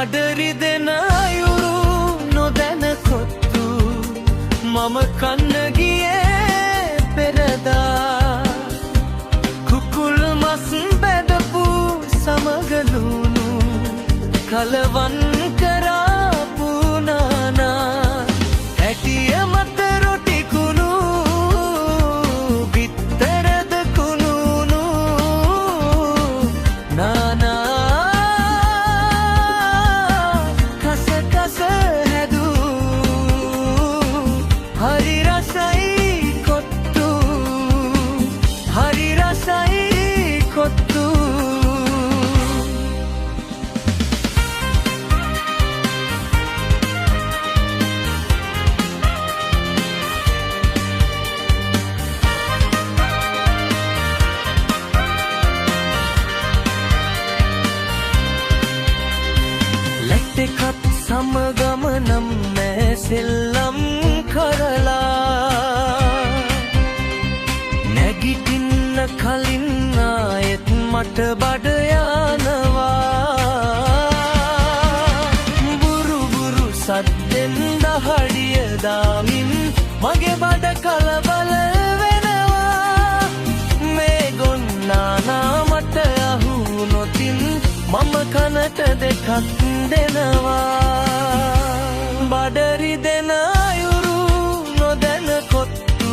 බඩරි දෙන අයුරු නොදැන කොත්තු මම කන්න ගියේ පෙරදා කුකුල් මස් බැදපු සමගලුණු කලවන් කරාපු නානා හැටිය මත රොටි කුණු බිත්තරද කුණුණු නානා කස කස හැදු හරි රසයි කොත්තු හරි රසයි කොත්තු එකත් සමගමනම් නෑ සෙල්ලම් කරලා නැගිටින්න කලින් ආයෙත් මට බඩ යනවා බුරු බුරු සද්දෙන් දහඩිය දාමින් මගේ බඩ කලබල වෙනවා මේ ගොන්නානා මට අහුනොතින් මම කනට දෙකක් දෙනවා බඩරි දෙන අයුරු නොදැන කොත්තු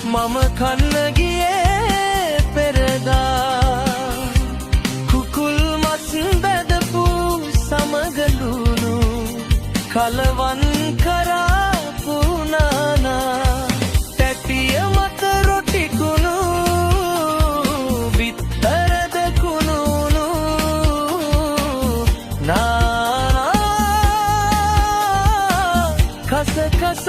මම කන්න ගියේ පෙරදා කුකුල් මස් බැදපු සමගලුණු කලවන් කරාපු නානා තැටිය මත රොටි කුණු බිත්තරද කුණුණු නානා කස කස